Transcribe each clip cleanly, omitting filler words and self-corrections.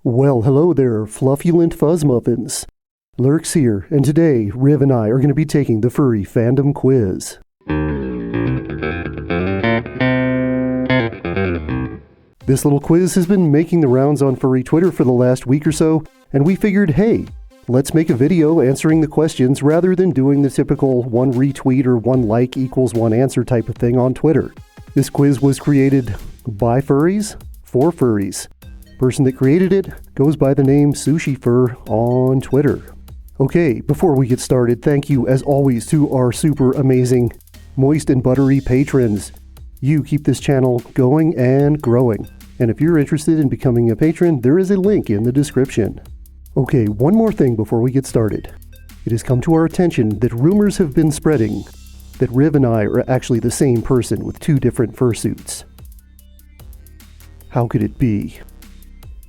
Well, hello there, fluffulent fuzz muffins. Lurks here, and today, Riv and I are going to be taking the Furry Fandom quiz. This little quiz has been making the rounds on Furry Twitter for the last week or so, and we figured, hey, let's make a video answering the questions rather than doing the typical one retweet or one like equals one answer type of thing on Twitter. This quiz was created by furries, for furries. Person that created it goes by the name Sushi Fur on Twitter. Okay, before we get started, thank you as always to our super amazing, moist and buttery patrons. You keep this channel going and growing. And if you're interested in becoming a patron, there is a link in the description. Okay, one more thing before we get started. It has come to our attention that rumors have been spreading that Riv and I are actually the same person with two different fursuits. How could it be?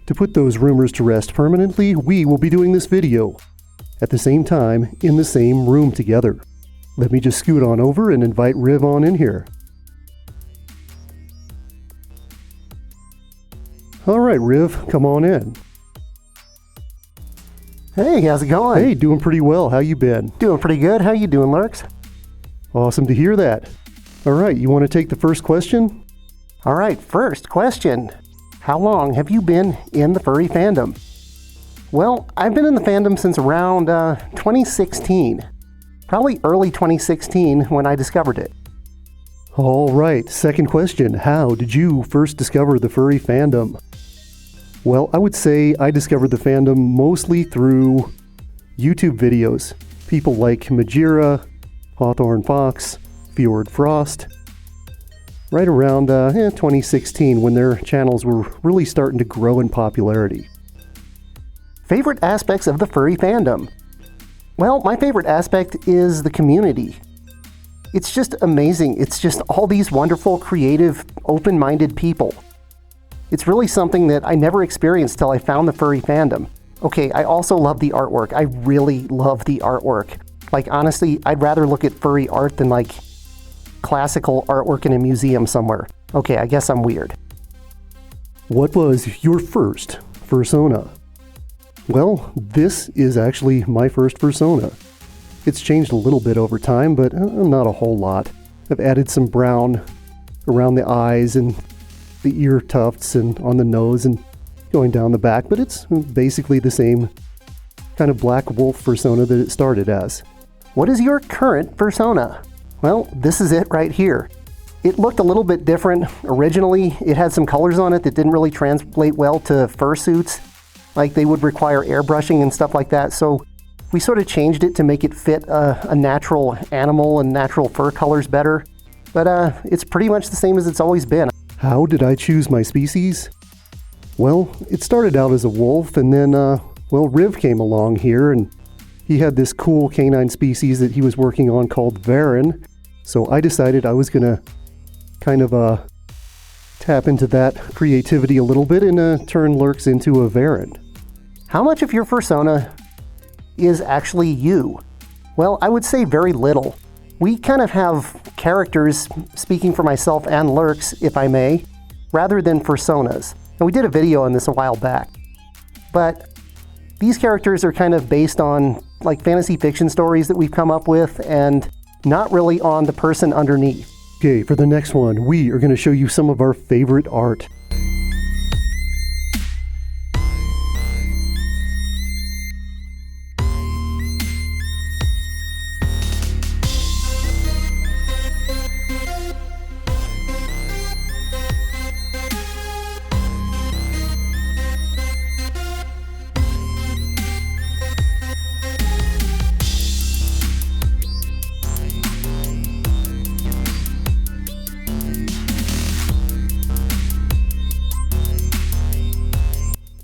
To put those rumors to rest permanently, we will be doing this video at the same time in the same room together. Let me just scoot on over and invite Riv on in here. Alright, Riv, come on in. Hey, how's it going? Hey, doing pretty well. How you been? Doing pretty good. How you doing, Lurks? Awesome to hear that. Alright, you want to take the first question? Alright, first question. How long have you been in the furry fandom? Well, I've been in the fandom since around 2016. Probably early 2016 when I discovered it. Alright, second question. How did you first discover the furry fandom? Well, I would say I discovered the fandom mostly through YouTube videos. People like Majira, Hawthorne Fox, Fjord Frost. Right around 2016 when their channels were really starting to grow in popularity. Favorite aspects of the furry fandom? Well, my favorite aspect is the community. It's just amazing. It's just all these wonderful, creative, open-minded people. It's really something that I never experienced till I found the furry fandom. Okay, I also love the artwork. I really love the artwork. Like, honestly, I'd rather look at furry art than, like, classical artwork in a museum somewhere. Okay, I guess I'm weird. What was your first Fursona? Well, this is actually my first Fursona. It's changed a little bit over time, but not a whole lot. I've added some brown around the eyes and the ear tufts and on the nose and going down the back, but it's basically the same kind of black wolf Fursona that it started as. What is your current Fursona? Well, this is it right here. It looked a little bit different. Originally, it had some colors on it that didn't really translate well to fursuits. Like, they would require airbrushing and stuff like that, so we sort of changed it to make it fit a natural animal and natural fur colors better. But it's pretty much the same as it's always been. How did I choose my species? Well, it started out as a wolf, and then, Riv came along here, and he had this cool canine species that he was working on called Varan. So I decided I was going to kind of tap into that creativity a little bit and turn Lurks into a Varan. How much of your Fursona is actually you? Well, I would say very little. We kind of have characters, speaking for myself and Lurks, if I may, rather than Fursonas. And we did a video on this a while back. But these characters are kind of based on like fantasy fiction stories that we've come up with and not really on the person underneath. Okay, for the next one, we are going to show you some of our favorite art.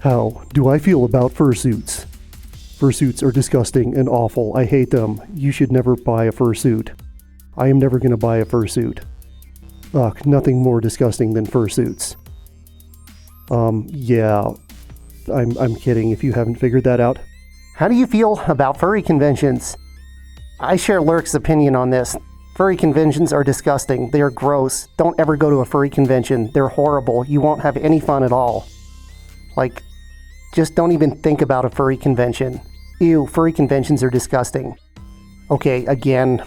How do I feel about fursuits? Fursuits are disgusting and awful. I hate them. You should never buy a fursuit. I am never going to buy a fursuit. Ugh, nothing more disgusting than fursuits. Yeah, I'm kidding if you haven't figured that out. How do you feel about furry conventions? I share Lurk's opinion on this. Furry conventions are disgusting. They are gross. Don't ever go to a furry convention. They're horrible. You won't have any fun at all. Like, just don't even think about a furry convention. Ew, furry conventions are disgusting. Okay, again,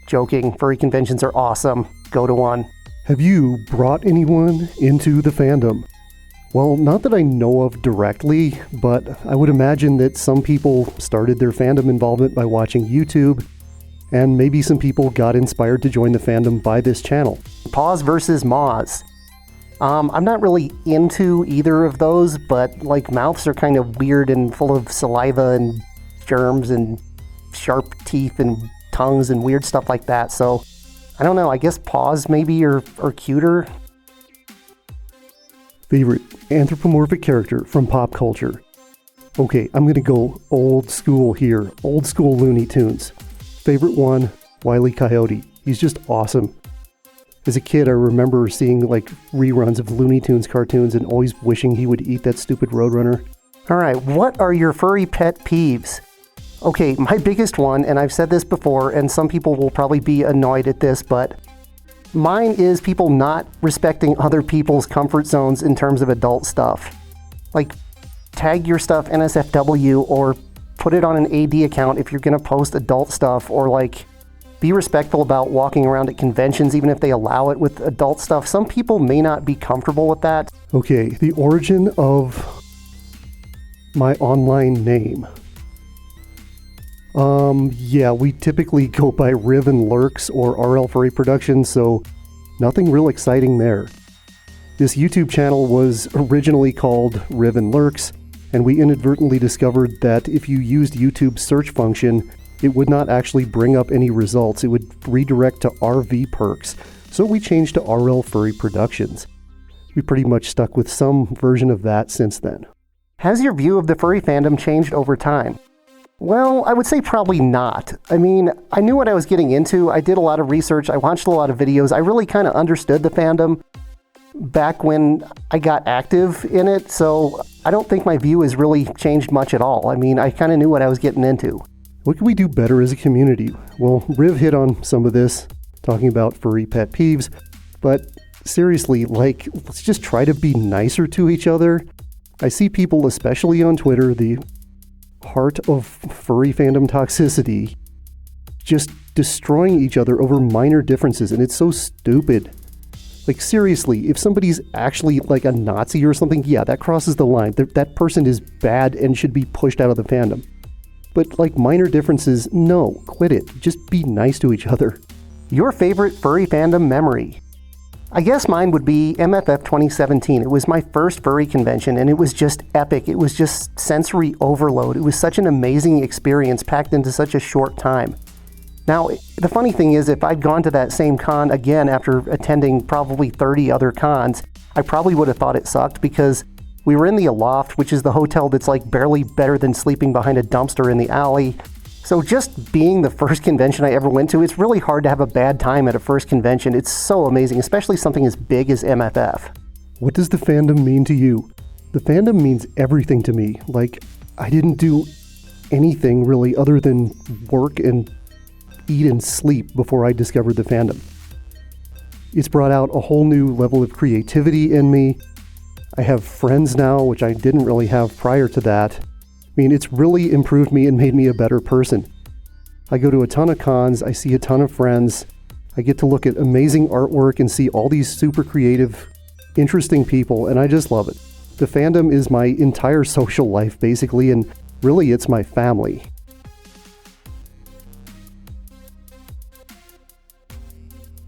joking. Furry conventions are awesome. Go to one. Have you brought anyone into the fandom? Well, not that I know of directly, but I would imagine that some people started their fandom involvement by watching YouTube, and maybe some people got inspired to join the fandom by this channel. Paws versus Maws. I'm not really into either of those, but like mouths are kind of weird and full of saliva and germs and sharp teeth and tongues and weird stuff like that. So I don't know, I guess paws maybe are cuter. Favorite anthropomorphic character from pop culture? Okay, I'm gonna go old school here. Old school Looney Tunes. Favorite one, Wile E. Coyote. He's just awesome. As a kid, I remember seeing like reruns of Looney Tunes cartoons and always wishing he would eat that stupid Roadrunner. All right, what are your furry pet peeves? Okay, my biggest one, and I've said this before, and some people will probably be annoyed at this, but mine is people not respecting other people's comfort zones in terms of adult stuff. Like, tag your stuff NSFW or put it on an AD account if you're going to post adult stuff, or like, be respectful about walking around at conventions even if they allow it with adult stuff. Some people may not be comfortable with that. Okay, the origin of my online name. Yeah, we typically go by Riv and Lurks or RL Furry Productions, so nothing real exciting there. This YouTube channel was originally called Riv and Lurks, and we inadvertently discovered that if you used YouTube's search function, it would not actually bring up any results. It would redirect to RV Perks, so we changed to RL Furry Productions. We pretty much stuck with some version of that since then. Has your view of the furry fandom changed over time? Well, I would say probably not. I mean, I knew what I was getting into. I did a lot of research. I watched a lot of videos. I really kind of understood the fandom back when I got active in it, so I don't think my view has really changed much at all. I mean, I kind of knew what I was getting into. What can we do better as a community? Well, Riv hit on some of this, talking about furry pet peeves, but seriously, like, let's just try to be nicer to each other. I see people, especially on Twitter, the heart of furry fandom toxicity, just destroying each other over minor differences, and it's so stupid. Like, seriously, if somebody's actually like a Nazi or something, yeah, that crosses the line. That person is bad and should be pushed out of the fandom. But like minor differences, no, quit it. Just be nice to each other. Your favorite furry fandom memory? I guess mine would be MFF 2017. It was my first furry convention, and it was just epic. It was just sensory overload. It was such an amazing experience packed into such a short time. Now, the funny thing is, if I'd gone to that same con again after attending probably 30 other cons, I probably would have thought it sucked, because we were in the Aloft, which is the hotel that's like barely better than sleeping behind a dumpster in the alley. So just being the first convention I ever went to, it's really hard to have a bad time at a first convention. It's so amazing, especially something as big as MFF. What does the fandom mean to you? The fandom means everything to me. Like, I didn't do anything really other than work and eat and sleep before I discovered the fandom. It's brought out a whole new level of creativity in me. I have friends now, which I didn't really have prior to that. I mean, it's really improved me and made me a better person. I go to a ton of cons, I see a ton of friends, I get to look at amazing artwork and see all these super creative, interesting people, and I just love it. The fandom is my entire social life, basically, and really it's my family.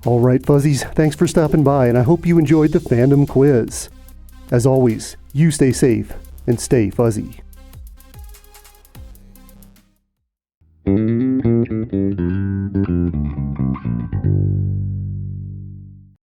Alright, Fuzzies, thanks for stopping by, and I hope you enjoyed the fandom quiz. As always, you stay safe and stay fuzzy.